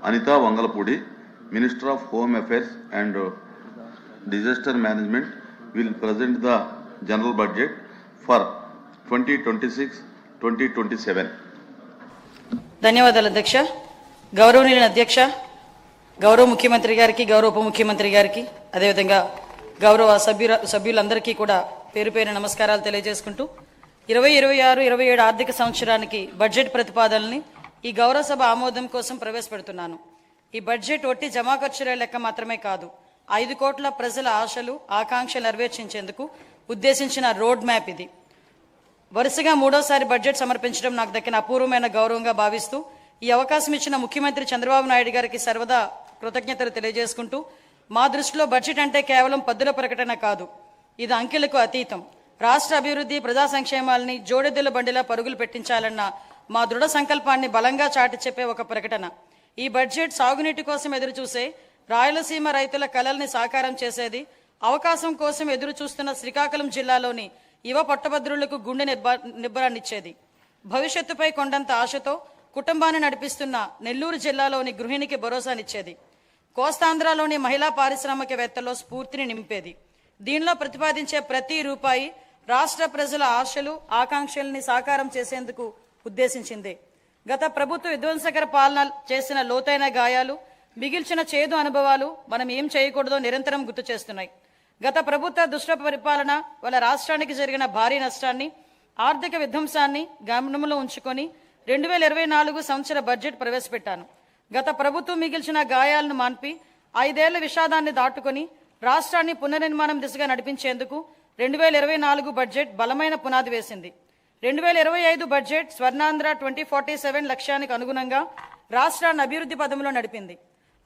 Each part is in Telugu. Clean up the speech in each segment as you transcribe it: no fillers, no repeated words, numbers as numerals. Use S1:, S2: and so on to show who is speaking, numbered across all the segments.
S1: Anita Vangalapudi, Minister of Home Affairs and Disaster Management, will present the general budget for 2026-2027.
S2: ధన్యవాదాలు అధ్యక్ష. గౌరవనీయుల అధ్యక్ష, గౌరవ ముఖ్యమంత్రి గారికి, గౌరవ ఉప ముఖ్యమంత్రి గారికి, అదేవిధంగా గౌరవ సభ్యులందరికీ కూడా పేరు పేరు నమస్కారాలు తెలియజేసుకుంటూ 2026-27 ఆర్థిక సంవత్సరానికి బడ్జెట్ ప్రతిపాదనల్ని ఈ గౌరవ సభ ఆమోదం కోసం ప్రవేశపెడుతున్నాను. ఈ బడ్జెట్ ఒట్టి జమా ఖర్చుల లెక్క మాత్రమే కాదు, 5 కోట్ల ప్రజల ఆశలు ఆకాంక్షలు నెరవేర్చేందుకు ఉద్దేశించిన రోడ్ మ్యాప్ ఇది. వరుసగా 3వసారి బడ్జెట్ సమర్పించడం నాకు దక్కిన అపూర్వమైన గౌరవంగా భావిస్తూ ఈ అవకాశం ఇచ్చిన ముఖ్యమంత్రి చంద్రబాబు నాయుడు గారికి సర్వదా కృతజ్ఞతలు తెలియజేసుకుంటూ, మా దృష్టిలో బడ్జెట్ అంటే కేవలం పద్దుల ప్రకటన కాదు, ఇది అంకెలకు అతీతం. రాష్ట్ర అభివృద్ధి, ప్రజా సంక్షేమాలని జోడెద్దుల బండిలా పరుగులు పెట్టించాలన్న మా దృఢ సంకల్పాన్ని బలంగా చాటి చెప్పే ఒక ప్రకటన. ఈ బడ్జెట్ సాగునీటి కోసం ఎదురుచూసే రాయలసీమ రైతుల కలల్ని సాకారం చేసేది, అవకాశం కోసం ఎదురు చూస్తున్న శ్రీకాకుళం జిల్లాలోని యువ పట్టభద్రులకు గుండె నిబ్బరాన్నిచ్చేది, భవిష్యత్తుపై కొండంత ఆశతో కుటుంబాన్ని నడిపిస్తున్న నెల్లూరు జిల్లాలోని గృహిణికి భరోసానిచ్చేది, కోస్తాంధ్రలోని మహిళా పారిశ్రామికవేత్తల్లో స్ఫూర్తిని నింపేది. దీనిలో ప్రతిపాదించే ప్రతి రూపాయి రాష్ట్ర ప్రజల ఆశలు ఆకాంక్షల్ని సాకారం చేసేందుకు ఉద్దేశించింది. గత ప్రభుత్వ విధ్వంసకర పాలన చేసిన లోతైన గాయాలు, మిగిల్చిన చేదు అనుభవాలు మనం ఏం చేయకూడదో నిరంతరం గుర్తు చేస్తున్నాయి. గత ప్రభుత్వ దుష్ట పరిపాలన వల్ల రాష్ట్రానికి జరిగిన భారీ నష్టాన్ని, ఆర్థిక విధ్వంసాన్ని గమనంలో ఉంచుకొని 2024 సంవత్సర బడ్జెట్ ప్రవేశపెట్టాను. గత ప్రభుత్వం మిగిల్చిన గాయాలను మాన్పి 5 ఏళ్ల విషాదాన్ని దాటుకొని రాష్ట్రాన్ని పునర్నిర్మాణం దిశగా నడిపించేందుకు 2024 బడ్జెట్ బలమైన పునాది వేసింది. 2025 బడ్జెట్ స్వర్ణాంధ్ర 2047 లక్ష్యానికి అనుగుణంగా రాష్ట్రాన్ని అభివృద్ధి పదంలో నడిపింది.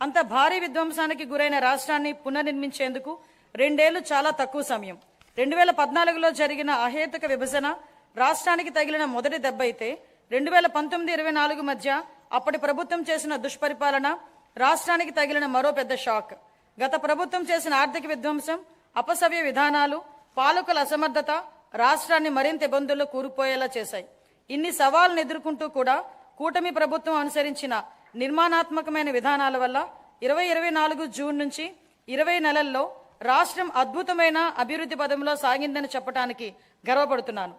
S2: అంత భారీ విధ్వంసానికి గురైన రాష్ట్రాన్ని పునర్నిర్మించేందుకు 2 ఏళ్లు చాలా తక్కువ సమయం. 2014లో జరిగిన అహేతుక విభజన రాష్ట్రానికి తగిలిన మొదటి దెబ్బ అయితే 2019-24 మధ్య అప్పటి ప్రభుత్వం చేసిన దుష్పరిపాలన రాష్ట్రానికి తగిలిన మరో పెద్ద షాక్. గత ప్రభుత్వం చేసిన ఆర్థిక విధ్వంసం, అపసవ్య విధానాలు, పాలకుల అసమర్థత రాష్ట్రాన్ని మరింత ఇబ్బందుల్లో కూరుకుపోయేలా చేశాయి. ఇన్ని సవాళ్లను ఎదుర్కొంటూ కూడా కూటమి ప్రభుత్వం అనుసరించిన నిర్మాణాత్మకమైన విధానాల వల్ల 2024 జూన్ నుంచి 20 నెలల్లో రాష్ట్రం అద్భుతమైన అభివృద్ధి పదంలో సాగిందని చెప్పడానికి గర్వపడుతున్నాను.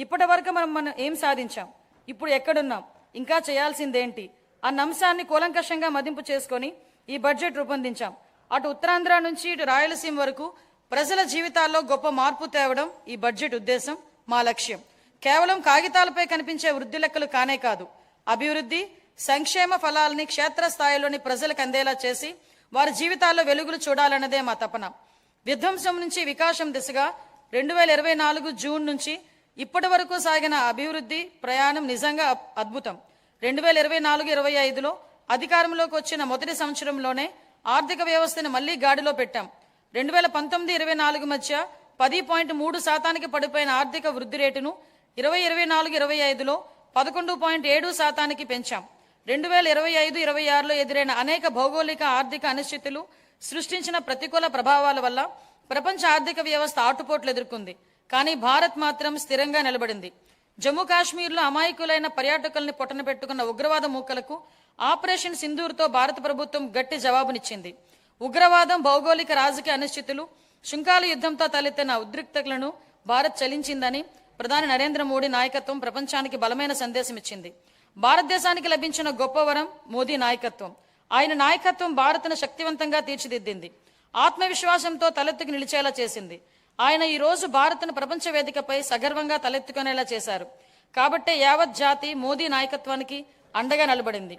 S2: ఇప్పటి వరకు మనం ఏం సాధించాం, ఇప్పుడు ఎక్కడున్నాం, ఇంకా చేయాల్సిందేంటి అన్న అంశాన్ని కూలంకషంగా మదింపు చేసుకొని ఈ బడ్జెట్ రూపొందించాం. అటు ఉత్తరాంధ్ర నుంచి ఇటు రాయలసీమ వరకు ప్రజల జీవితాల్లో గొప్ప మార్పు తేవడం ఈ బడ్జెట్ ఉద్దేశం, మా లక్ష్యం. కేవలం కాగితాలపై కనిపించే వృద్ధి లెక్కలు కానే కాదు, అభివృద్ధి సంక్షేమ ఫలాలని క్షేత్రస్థాయిలోని ప్రజలకు అందేలా చేసి వారి జీవితాల్లో వెలుగులు చూడాలన్నదే మా తపన. విధ్వంసం నుంచి వికాసం దిశగా 2024 జూన్ నుంచి ఇప్పటి వరకు సాగిన అభివృద్ధి ప్రయాణం నిజంగా అద్భుతం. 2024-25లో అధికారంలోకి వచ్చిన మొదటి సంవత్సరంలోనే ఆర్థిక వ్యవస్థను మళ్లీ గాడిలో పెట్టాం. 2019-24 మధ్య 10.3% పడిపోయిన ఆర్థిక వృద్ధి రేటును 2024-25లో 11.7% పెంచాం. 2025-26లో ఎదురైన అనేక భౌగోళిక ఆర్థిక అనిశ్చితులు సృష్టించిన ప్రతికూల ప్రభావాల వల్ల ప్రపంచ ఆర్థిక వ్యవస్థ ఆటుపోట్లు ఎదుర్కొంది. కానీ భారత్ మాత్రం స్థిరంగా నిలబడింది. జమ్మూ కాశ్మీర్లో అమాయకులైన పర్యాటకుల్ని పొట్టన పెట్టుకున్న ఉగ్రవాద మూకలకు ఆపరేషన్ సింధూర్తో భారత ప్రభుత్వం గట్టి జవాబునిచ్చింది. ఉగ్రవాదం, భౌగోళిక రాజకీయ అనిశ్చితులు, శుంకాల యుద్ధంతో తలెత్తిన ఉద్రిక్తతలను భారత్ చలించిందని ప్రధాని నరేంద్ర మోడీ నాయకత్వం ప్రపంచానికి బలమైన సందేశం ఇచ్చింది. భారతదేశానికి లభించిన గొప్ప వరం మోదీ నాయకత్వం. ఆయన నాయకత్వం భారత్ను శక్తివంతంగా తీర్చిదిద్దింది, ఆత్మవిశ్వాసంతో తలెత్తుకు నిలిచేలా చేసింది. ఆయన ఈ రోజు భారత్ను ప్రపంచ వేదికపై సగర్వంగా తలెత్తుకునేలా చేశారు. కాబట్టే యావత్ జాతి మోదీ నాయకత్వానికి అండగా నిలబడింది.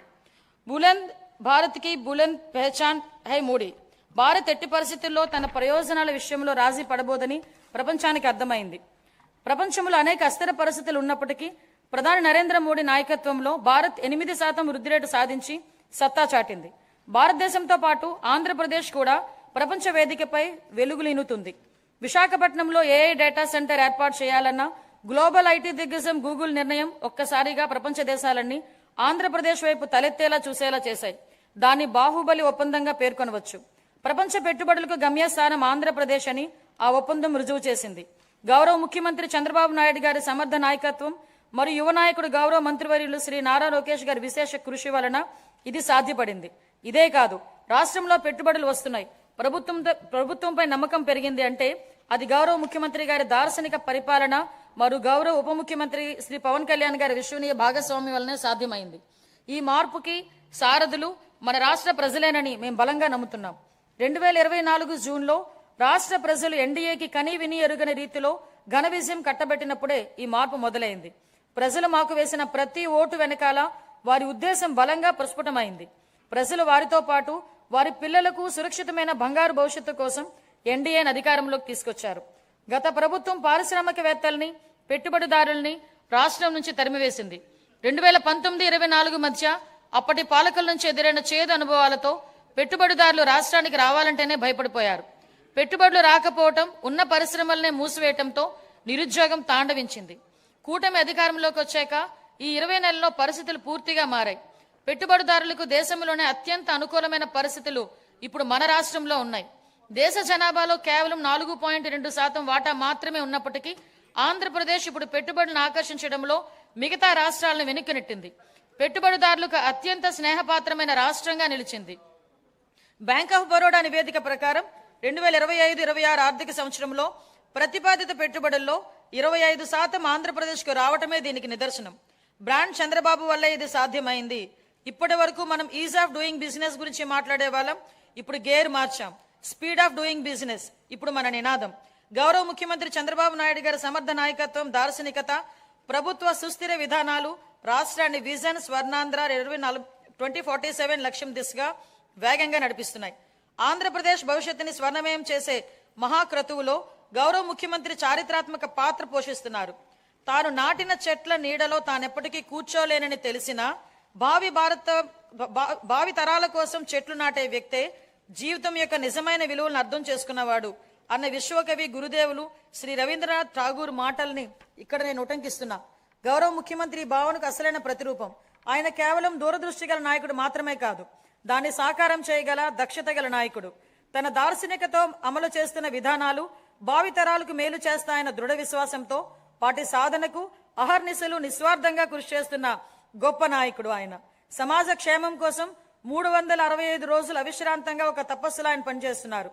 S2: బులంద్ భారత్ కి బులంద్ పెహచాన్ హై మోడీ. భారత్ ఎట్టి పరిస్థితుల్లో తన ప్రయోజనాల విషయంలో రాజీ పడబోదని ప్రపంచానికి అర్థమైంది. ప్రపంచంలో అనేక అస్థిర పరిస్థితులు ఉన్నప్పటికీ ప్రధాని నరేంద్ర మోడీ నాయకత్వంలో భారత్ 8% వృద్ధి రేటు సాధించి సత్తా చాటింది. భారతదేశంతో పాటు ఆంధ్రప్రదేశ్ కూడా ప్రపంచ వేదికపై వెలుగులీనుతుంది. విశాఖపట్నంలో ఏఐ డేటా సెంటర్ ఏర్పాటు చేయాలన్న గ్లోబల్ ఐటీ దిగ్గజం గూగుల్ నిర్ణయం ఒక్కసారిగా ప్రపంచ దేశాలన్నీ ఆంధ్రప్రదేశ్ వైపు తలెత్తేలా చూసేలా చేశాయి. దాన్ని బాహుబలి ఒప్పందంగా పేర్కొనవచ్చు. ప్రపంచ పెట్టుబడులకు గమ్యస్థానం ఆంధ్రప్రదేశ్ అని ఆ ఒప్పందం రుజువు చేసింది. గౌరవ ముఖ్యమంత్రి చంద్రబాబు నాయుడు గారి సమర్థ నాయకత్వం మరియు యువ నాయకుడు గౌరవ మంత్రివర్యులు శ్రీ నారా లోకేష్ గారి విశేష కృషి వలన ఇది సాధ్యపడింది. ఇదే కాదు, రాష్ట్రంలో పెట్టుబడులు వస్తున్నాయి, ప్రభుత్వంపై నమ్మకం పెరిగింది అంటే అది గౌరవ ముఖ్యమంత్రి గారి దార్శనిక పరిపాలన మరియు గౌరవ ఉప ముఖ్యమంత్రి శ్రీ పవన్ కళ్యాణ్ గారి విశ్వనీయ భాగస్వామ్యం వల్లనే సాధ్యమైంది. ఈ మార్పుకి సారథులు మన రాష్ట్ర ప్రజలేనని మేము బలంగా నమ్ముతున్నాం. 2024 జూన్లో రాష్ట్ర ప్రజలు ఎన్డీఏకి కనీ విని ఎరుగని రీతిలో ఘన విజయం కట్టబెట్టినప్పుడే ఈ మార్పు మొదలైంది. ప్రజలు మాకు వేసిన ప్రతి ఓటు వెనకాల వారి ఉద్దేశం బలంగా ప్రస్ఫుటమైంది. ప్రజలు వారితో పాటు వారి పిల్లలకు సురక్షితమైన బంగారు భవిష్యత్తు కోసం ఎన్డీఏని అధికారంలోకి తీసుకొచ్చారు. గత ప్రభుత్వం పారిశ్రామికవేత్తల్ని, పెట్టుబడిదారుల్ని రాష్ట్రం నుంచి తరిమివేసింది. 2019-24 మధ్య అప్పటి పాలకుల నుంచి ఎదురైన చేదు అనుభవాలతో పెట్టుబడిదారులు రాష్ట్రానికి రావాలంటేనే భయపడిపోయారు. పెట్టుబడులు రాకపోవటం, ఉన్న పరిశ్రమలనే మూసివేయటంతో నిరుద్యోగం తాండవించింది. కూటమి అధికారంలోకి వచ్చాక ఈ 20 నెలల్లో పరిస్థితులు పూర్తిగా మారాయి. పెట్టుబడిదారులకు దేశంలోనే అత్యంత అనుకూలమైన పరిస్థితులు ఇప్పుడు మన రాష్ట్రంలో ఉన్నాయి. దేశ జనాభాలో కేవలం 4.2% వాటా మాత్రమే ఉన్నప్పటికీ ఆంధ్రప్రదేశ్ ఇప్పుడు పెట్టుబడులను ఆకర్షించడంలో మిగతా రాష్ట్రాలను వెనక్కి నెట్టింది. పెట్టుబడిదారులకు అత్యంత స్నేహపాత్రమైన రాష్ట్రంగా నిలిచింది. బ్యాంక్ ఆఫ్ బరోడా నివేదిక ప్రకారం 2025-26 ఆర్థిక సంవత్సరంలో ప్రతిపాదిత పెట్టుబడుల్లో 25% ఆంధ్రప్రదేశ్కు రావటమే దీనికి నిదర్శనం. బ్రాండ్ చంద్రబాబు వల్లే ఇది సాధ్యమైంది. ఇప్పటి వరకు మనం ఈజ్ ఆఫ్ డూయింగ్ బిజినెస్ గురించి మాట్లాడే వాళ్ళం, ఇప్పుడు గేర్ మార్చాం. స్పీడ్ ఆఫ్ డూయింగ్ బిజినెస్ ఇప్పుడు మన నినాదం. గౌరవ ముఖ్యమంత్రి చంద్రబాబు నాయుడు గారి సమర్థ నాయకత్వం, దార్శనికత, ప్రభుత్వ సుస్థిర విధానాలు రాష్ట్రాన్ని విజన్ స్వర్ణాంధ్ర 2047 లక్ష్యం దిశగా వేగంగా నడిపిస్తున్నాయి. ఆంధ్రప్రదేశ్ భవిష్యత్తుని స్వర్ణమయం చేసే మహాక్రతువులో గౌరవ ముఖ్యమంత్రి చారిత్రాత్మక పాత్ర పోషిస్తున్నారు. తాను నాటిన చెట్ల నీడలో తానెప్పటికీ కూర్చోలేనని తెలిసినా భావి తరాల కోసం చెట్లు నాటే వ్యక్తే జీవితం యొక్క నిజమైన విలువలను అర్థం చేసుకున్నవాడు అన్న విశ్వకవి గురుదేవులు శ్రీ రవీంద్రనాథ్ ఠాగూర్ మాటల్ని ఇక్కడ నేను ఉటంకిస్తున్నా. గౌరవ ముఖ్యమంత్రి ఈ భావనకు అసలైన ప్రతిరూపం. ఆయన కేవలం దూరదృష్టి గల నాయకుడు మాత్రమే కాదు, దాన్ని సాకారం చేయగల దక్షత గల నాయకుడు. తన దార్శనికతో అమలు చేస్తున్న విధానాలు భావితరాలకు మేలు చేస్తాయన్న దృఢ విశ్వాసంతో వాటి సాధనకు అహర్నిశలు నిస్వార్థంగా కృషి చేస్తున్న గొప్ప నాయకుడు ఆయన. సమాజ క్షేమం కోసం 365 రోజులు అవిశ్రాంతంగా ఒక తపస్సులా ఆయన పనిచేస్తున్నారు.